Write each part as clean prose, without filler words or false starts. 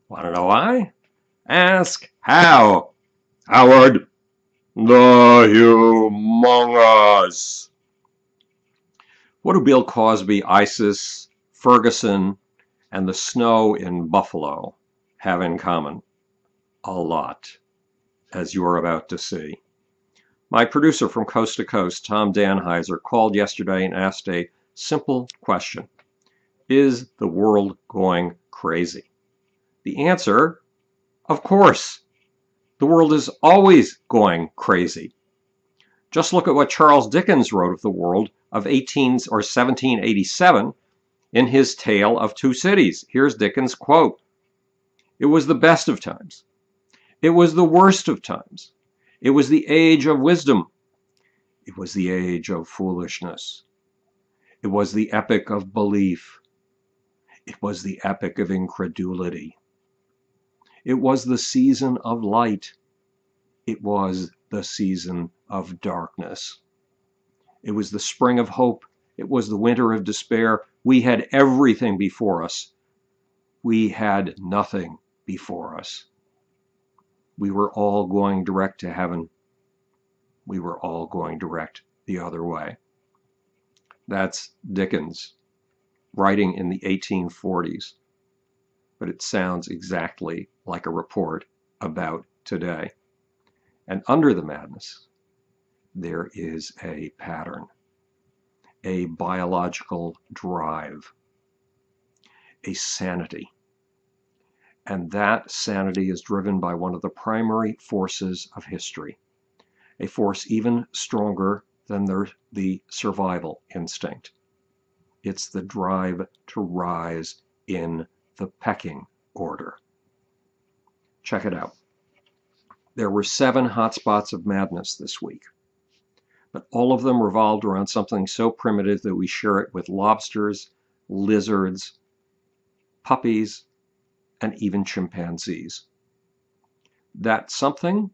Want to know why? Ask how. Howard, the humongous. What do Bill Cosby, ISIS, Ferguson, and the snow in Buffalo have in common? A lot, as you are about to see. My producer from Coast to Coast, Tom Danheiser, called yesterday and asked a simple question. Is the world going crazy? The answer, of course. The world is always going crazy. Just look at what Charles Dickens wrote of the world of 1787 in his Tale of Two Cities. Here's Dickens' quote. It was the best of times. It was the worst of times. It was the age of wisdom. It was the age of foolishness. It was the epoch of belief. It was the epoch of incredulity. It was the season of light. It was the season of darkness. It was the spring of hope. It was the winter of despair. We had everything before us. We had nothing before us. We were all going direct to heaven. We were all going direct the other way. That's Dickens, writing in the 1840s. But it sounds exactly like a report about today. And under the madness, there is a pattern, a biological drive, a sanity. And that sanity is driven by one of the primary forces of history, a force even stronger than the survival instinct. It's the drive to rise in the pecking order. Check it out. There were 7 hotspots of madness this week, but all of them revolved around something so primitive that we share it with lobsters, lizards, puppies, and even chimpanzees. That something,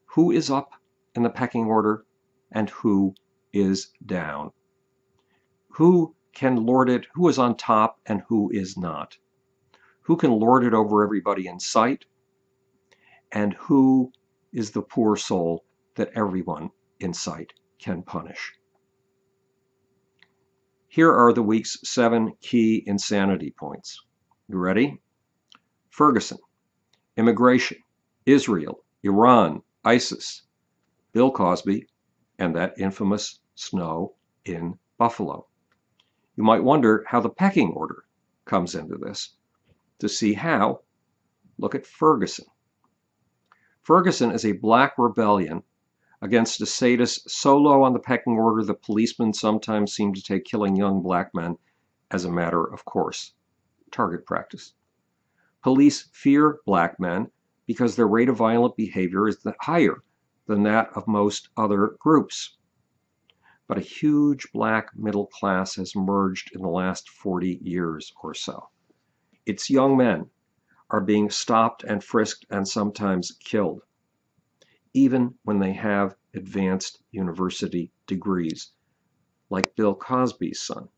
who is up in the pecking order and who is down? Who can lord it, who is on top and who is not? Who can lord it over everybody in sight? And who is the poor soul that everyone in sight can punish? Here are the week's 7 key insanity points. You ready? Ferguson, immigration, Israel, Iran, ISIS, Bill Cosby, and that infamous snow in Buffalo. You might wonder how the pecking order comes into this. To see how, look at Ferguson. Ferguson is a black rebellion against a sadist so low on the pecking order that policemen sometimes seem to take killing young black men as a matter of course. Target practice. Police fear black men because their rate of violent behavior is higher than that of most other groups. But a huge black middle class has emerged in the last 40 years or so. Its young men are being stopped and frisked and sometimes killed, even when they have advanced university degrees, like Bill Cosby's son,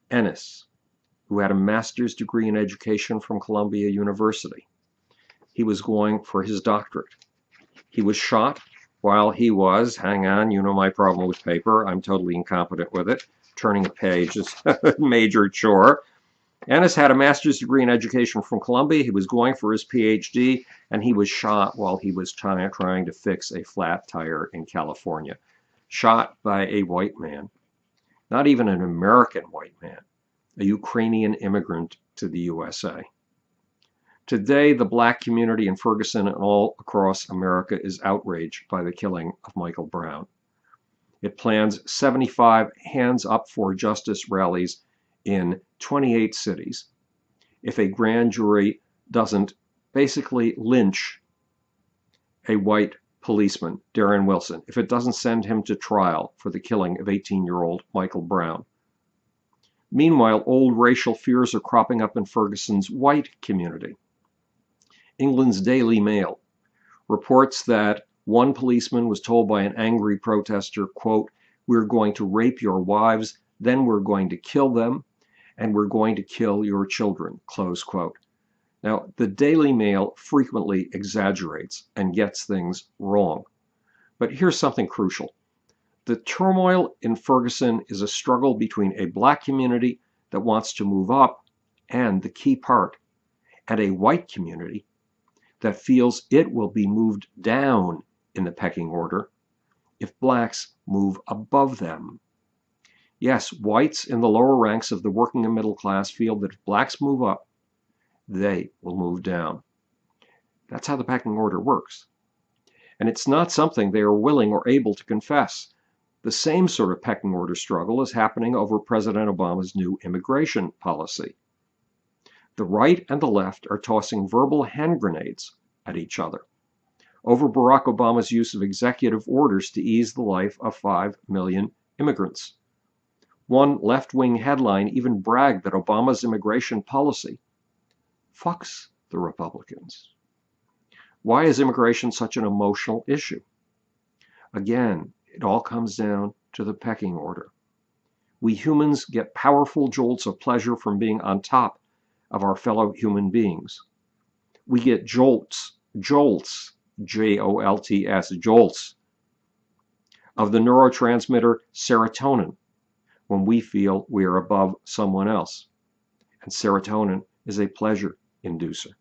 Ennis, who had a master's degree in education from Columbia University. He was going for his doctorate. He was shot while he was, hang on, you know my problem with paper, I'm totally incompetent with it. Turning a page is a major chore. Ennis had a master's degree in education from Columbia. He was going for his PhD, and he was shot while he was trying to fix a flat tire in California. Shot by a white man, not even an American white man, a Ukrainian immigrant to the USA. Today, the black community in Ferguson and all across America is outraged by the killing of Michael Brown. It plans 75 Hands Up for Justice rallies in 28 cities if a grand jury doesn't basically lynch a white policeman, Darren Wilson, if it doesn't send him to trial for the killing of 18-year-old Michael Brown. Meanwhile, old racial fears are cropping up in Ferguson's white community. England's Daily Mail reports that one policeman was told by an angry protester, quote, "We're going to rape your wives, then we're going to kill them, and we're going to kill your children," close quote. Now, the Daily Mail frequently exaggerates and gets things wrong. But here's something crucial. The turmoil in Ferguson is a struggle between a black community that wants to move up, and the key part, and a white community that feels it will be moved down in the pecking order if blacks move above them. Yes, whites in the lower ranks of the working and middle class feel that if blacks move up, they will move down. That's how the pecking order works. And it's not something they are willing or able to confess. The same sort of pecking order struggle is happening over President Obama's new immigration policy. The right and the left are tossing verbal hand grenades at each other over Barack Obama's use of executive orders to ease the life of 5 million immigrants. One left-wing headline even bragged that Obama's immigration policy fucks the Republicans. Why is immigration such an emotional issue? Again, it all comes down to the pecking order. We humans get powerful jolts of pleasure from being on top of our fellow human beings. We get jolts, J-O-L-T-S, jolts, of the neurotransmitter serotonin when we feel we are above someone else. And serotonin is a pleasure inducer.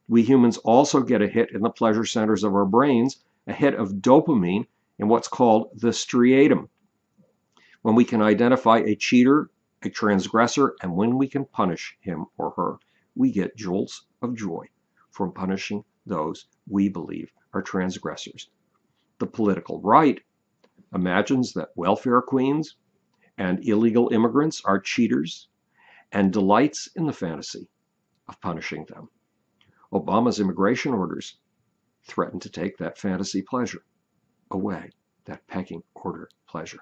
We humans also get a hit in the pleasure centers of our brains, a hit of dopamine in what's called the striatum, when we can identify a cheater, a transgressor, and when we can punish him or her. We get jolts of joy from punishing those we believe are transgressors. The political right imagines that welfare queens and illegal immigrants are cheaters and delights in the fantasy of punishing them. Obama's immigration orders threaten to take that fantasy pleasure away, that pecking order pleasure.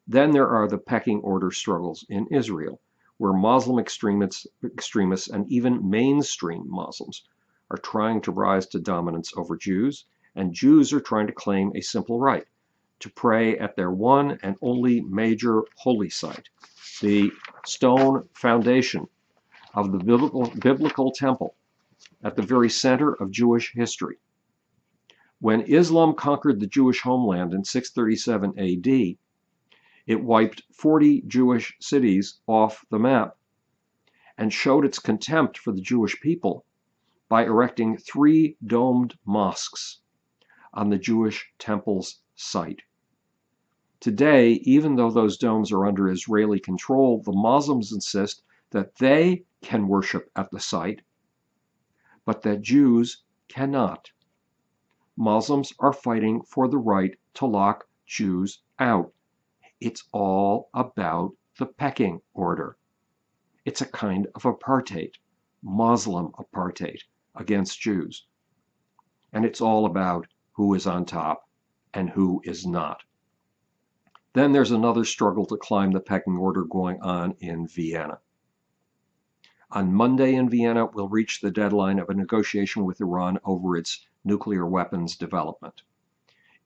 Then there are the pecking order struggles in Israel, where Muslim extremists and even mainstream Muslims are trying to rise to dominance over Jews, and Jews are trying to claim a simple right to pray at their one and only major holy site, the stone foundation of the biblical temple at the very center of Jewish history. When Islam conquered the Jewish homeland in 637 AD, it wiped 40 Jewish cities off the map and showed its contempt for the Jewish people by erecting 3 domed mosques on the Jewish temple's site. Today, even though those domes are under Israeli control, the Muslims insist that they can worship at the site, but that Jews cannot. Muslims are fighting for the right to lock Jews out. It's all about the pecking order. It's a kind of apartheid, Muslim apartheid against Jews. And it's all about who is on top and who is not. Then there's another struggle to climb the pecking order going on in Vienna. On Monday in Vienna, we'll reach the deadline of a negotiation with Iran over its nuclear weapons development.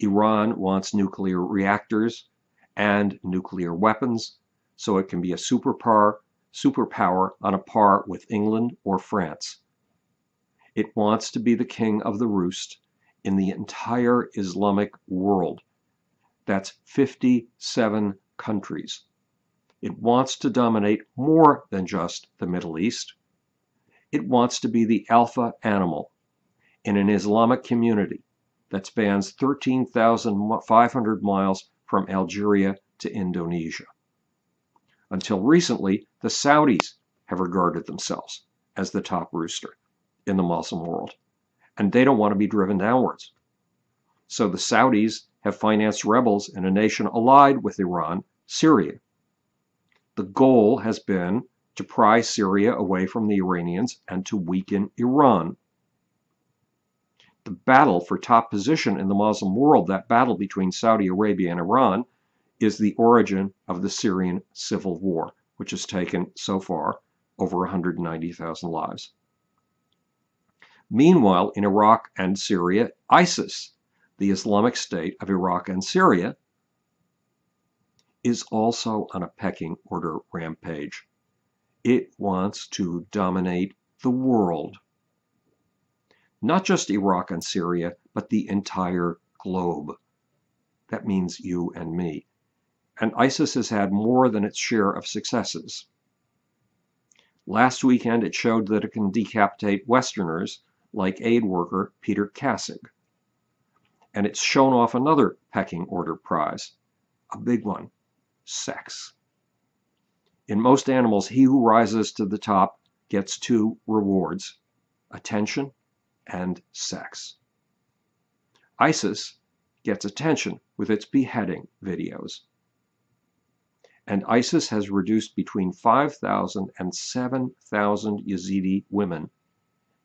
Iran wants nuclear reactors and nuclear weapons so it can be a superpower on a par with England or France. It wants to be the king of the roost in the entire Islamic world. That's 57 countries. It wants to dominate more than just the Middle East. It wants to be the alpha animal in an Islamic community that spans 13,500 miles from Algeria to Indonesia. Until recently, the Saudis have regarded themselves as the top rooster in the Muslim world, and they don't want to be driven downwards. So the Saudis have financed rebels in a nation allied with Iran, Syria. The goal has been to pry Syria away from the Iranians and to weaken Iran. The battle for top position in the Muslim world, that battle between Saudi Arabia and Iran, is the origin of the Syrian civil war, which has taken, so far, over 190,000 lives. Meanwhile, in Iraq and Syria, ISIS, the Islamic State of Iraq and Syria, is also on a pecking order rampage. It wants to dominate the world. Not just Iraq and Syria, but the entire globe. That means you and me. And ISIS has had more than its share of successes. Last weekend, it showed that it can decapitate Westerners like aid worker Peter Kassig. And it's shown off another pecking order prize, a big one, sex. In most animals, he who rises to the top gets two rewards, attention and sex. ISIS gets attention with its beheading videos. And ISIS has reduced between 5,000 and 7,000 Yazidi women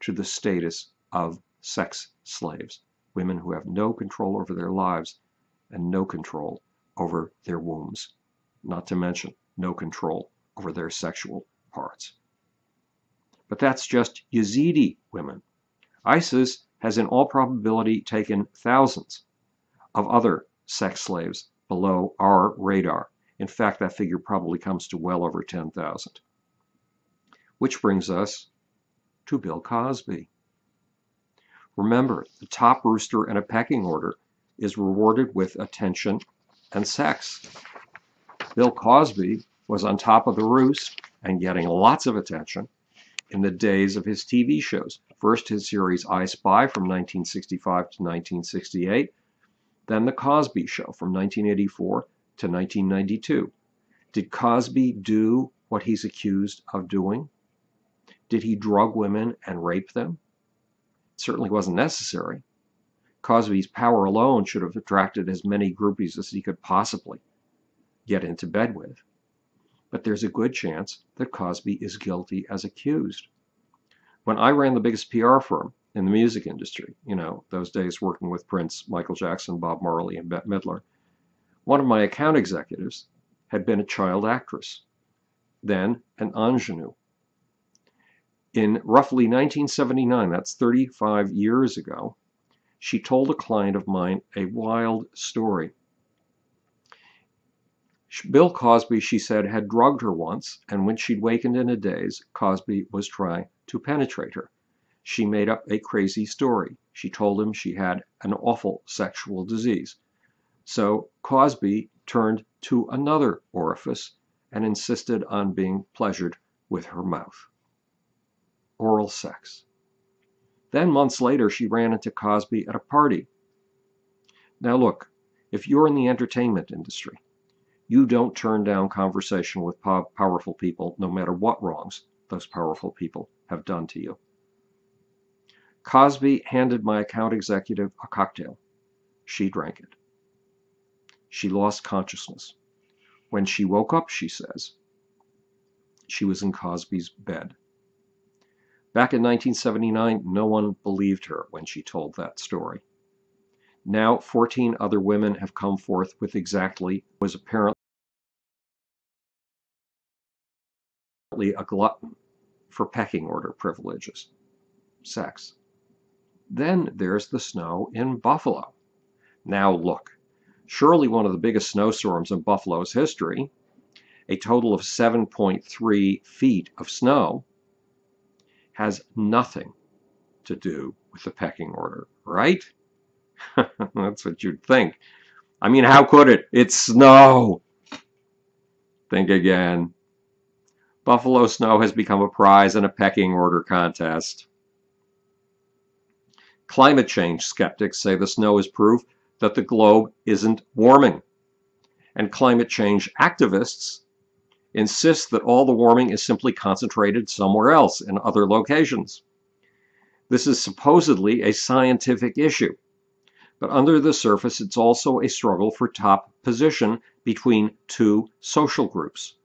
to the status of sex slaves, women who have no control over their lives and no control over their wombs, not to mention no control over their sexual parts. But that's just Yazidi women. ISIS has in all probability taken thousands of other sex slaves below our radar. In fact, that figure probably comes to well over 10,000. Which brings us to Bill Cosby. Remember, the top rooster in a pecking order is rewarded with attention and sex. Bill Cosby was on top of the roost and getting lots of attention in the days of his TV shows. First, his series I Spy from 1965 to 1968, then The Cosby Show from 1984 to 1992. Did Cosby do what he's accused of doing? Did he drug women and rape them? It certainly wasn't necessary. Cosby's power alone should have attracted as many groupies as he could possibly get into bed with. But there's a good chance that Cosby is guilty as accused. When I ran the biggest PR firm in the music industry, those days working with Prince, Michael Jackson, Bob Marley, and Bette Midler, one of my account executives had been a child actress, then an ingenue. In roughly 1979, that's 35 years ago, she told a client of mine a wild story. Bill Cosby, she said, had drugged her once, and when she'd wakened in a daze, Cosby was trying to penetrate her. She made up a crazy story. She told him she had an awful sexual disease. So Cosby turned to another orifice and insisted on being pleasured with her mouth. Oral sex. Then months later, she ran into Cosby at a party. Now look, if you're in the entertainment industry, you don't turn down conversation with powerful people no matter what wrongs those powerful people have done to you. Cosby handed my account executive a cocktail. She drank it. She lost consciousness. When she woke up, she says, she was in Cosby's bed. Back in 1979, no one believed her when she told that story. Now, 14 other women have come forth with exactly what was apparently a glutton for pecking order privileges, sex. Then there's the snow in Buffalo. Now look, surely one of the biggest snowstorms in Buffalo's history, a total of 7.3 feet of snow, has nothing to do with the pecking order, right? That's what you'd think. I mean, how could it? It's snow. Think again. Buffalo snow has become a prize in a pecking order contest. Climate change skeptics say the snow is proof that the globe isn't warming. And climate change activists insist that all the warming is simply concentrated somewhere else in other locations. This is supposedly a scientific issue, but under the surface it's also a struggle for top position between two social groups,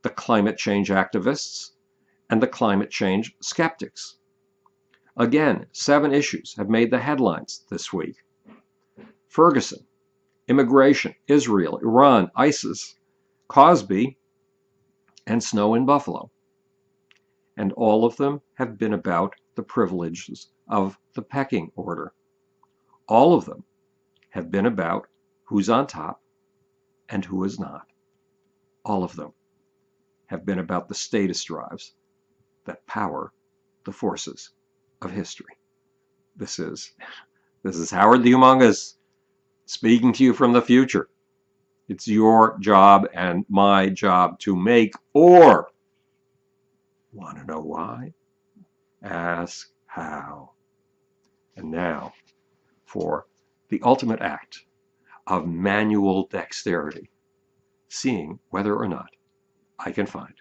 the climate change activists and the climate change skeptics. Again, 7 issues have made the headlines this week. Ferguson, immigration, Israel, Iran, ISIS, Cosby, and snow in Buffalo. And all of them have been about the privileges of the pecking order. All of them have been about who's on top and who is not. All of them have been about the status drives that power the forces of history. This is Howard the Humongous speaking to you from the future. It's your job and my job to make or. Want to know why? Ask how. And now for the ultimate act of manual dexterity, seeing whether or not I can find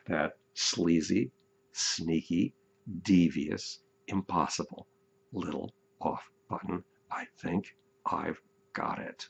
that sleazy, sneaky, devious, impossible little off button. I think I've got it.